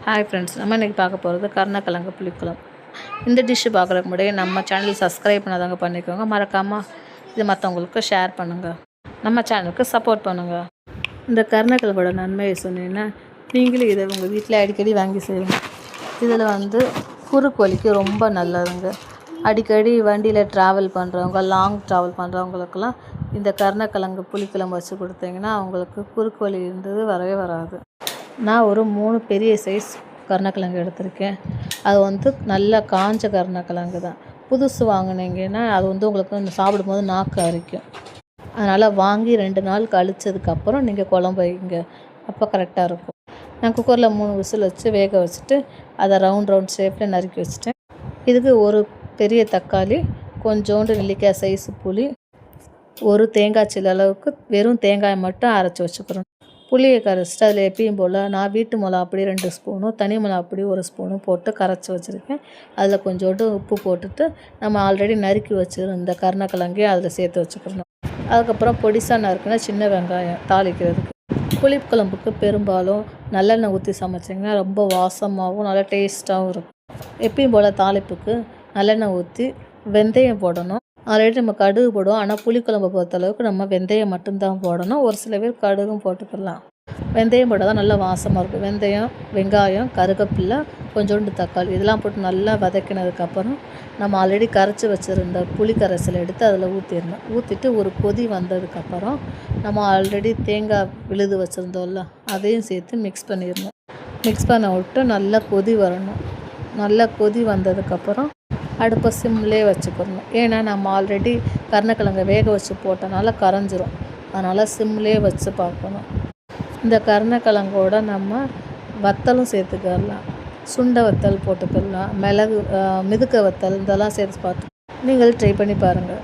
Hi friends, நம்ம இன்றைக்கி பார்க்க போகிறது கருணக்கிழங்கு புளிக்குழம்பு. இந்த டிஷ்ஷு பார்க்குறதுக்கு முன்னாடி நம்ம சேனல் சப்ஸ்கிரைப் பண்ணாதவங்க பண்ணிக்கோங்க. மறக்காமல் இது மற்றவங்களுக்கு ஷேர் பண்ணுங்கள். நம்ம சேனலுக்கு சப்போர்ட் பண்ணுங்கள். இந்த கருணக்கிழங்கோட நன்மையை சொன்னீங்கன்னா நீங்களும் இதை உங்கள் வீட்டில் அடிக்கடி வாங்கி செய்யுங்க. இதில் குறுக்கு வலிக்கு ரொம்ப நல்லதுங்க. அடிக்கடி வண்டியில் ட்ராவல் பண்ணுறவங்க, லாங் ட்ராவல் பண்ணுறவங்களுக்கெல்லாம் இந்த கருணக்கிழங்கு புளிக்குழம்பு வச்சு கொடுத்தீங்கன்னா அவங்களுக்கு குறுக்கு வலி இருந்தது வரவே வராது. நான் ஒரு 3 பெரிய சைஸ் கருணக்கிழங்கு எடுத்திருக்கேன். அது நல்லா காஞ்ச கருணக்கிழங்கு தான். புதுசு வாங்கினீங்கன்னா அது உங்களுக்கு சாப்பிடும்போது நாக்கு அரிக்கும். அதனால் வாங்கி 2 நாள் கழிச்சதுக்கப்புறம் நீங்கள் குழம்பு வைங்க, அப்போ கரெக்டாக இருக்கும். நான் குக்கரில் 3 விசில் வச்சு வேக வச்சுட்டு அதை ரவுண்ட் ஷேப்பில் நறுக்கி வச்சுட்டேன். இதுக்கு ஒரு பெரிய தக்காளி, கொஞ்சோண்டு நெல்லிக்காய் சைஸு புளி, ஒரு தேங்காய் சில்லு அளவுக்கு வெறும் தேங்காயை மட்டும் அரைச்சி வச்சுக்கிறோம். புளியை கரைச்சிட்டு அதில் எப்பயும் போல் நான் வீட்டு மிளகாப்பொடி 2 ஸ்பூனும் தனி மிளகாப்பொடி 1 ஸ்பூனும் போட்டு கரைச்சி வச்சுருக்கேன். அதில் கொஞ்சோண்டு உப்பு போட்டுட்டு நம்ம ஆல்ரெடி நறுக்கி வச்சுருந்த இந்த கருணக்கிழங்கையும் அதில் சேர்த்து வச்சுக்கணும். அதுக்கப்புறம் பொடிசாக நறுக்குனா சின்ன வெங்காயம் தாளிக்கிறதுக்கு. புளிக்குழம்புக்கு பெரும்பாலும் நல்லெண்ணெய் ஊற்றி சமைச்சிங்கன்னா ரொம்ப வாசமாகவும் நல்லா டேஸ்ட்டாகவும் இருக்கும். எப்பயும் போல் தாளிப்புக்கு நல்லெண்ணெய் ஊற்றி வெந்தயம் போடணும். ஆல்ரெடி நம்ம கடுகு போடுவோம், ஆனால் புளிக்குழம்பை பொறுத்தளவுக்கு நம்ம வெந்தயம் மட்டும்தான் போடணும். ஒரு சில பேர் கடுகும் போட்டுக்கலாம். வெந்தயம் போட்டால் தான் நல்லா வாசமாக இருக்கும். வெந்தயம், வெங்காயம், கருவேப்பிலை, கொஞ்சோண்டு தக்காளி இதெல்லாம் போட்டு நல்லா வதக்கினதுக்கப்புறம் நம்ம ஆல்ரெடி கரைச்சி வச்சுருந்த புளி கரைசலை எடுத்து அதில் ஊற்றிடணும். ஊற்றிட்டு ஒரு கொதி வந்ததுக்கப்புறம் நம்ம ஆல்ரெடி தேங்காய் விழுது வச்சுருந்தோம்ல அதையும் சேர்த்து மிக்ஸ் பண்ணிடணும். மிக்ஸ் பண்ண விட்டு நல்லா கொதி வரணும். நல்லா கொதி வந்ததுக்கப்புறம் அடுப்பை சிம்லேயே வச்சுக்கணும். ஏன்னா நம்ம ஆல்ரெடி கருணக்கிழங்கை வேக வச்சு போட்டனால கரைஞ்சிரும். அதனால் சிம்லேயே வச்சு பார்க்கணும். இந்த கருணக்கிழங்கோட நம்ம வத்தலும் சேர்த்துக்கலாம். சுண்டை வத்தல் போட்டுக்கலாம், மிளகு மிதுக்க வத்தல் இதெல்லாம் சேர்த்து பார்த்து நீங்கள் ட்ரை பண்ணி பாருங்கள்.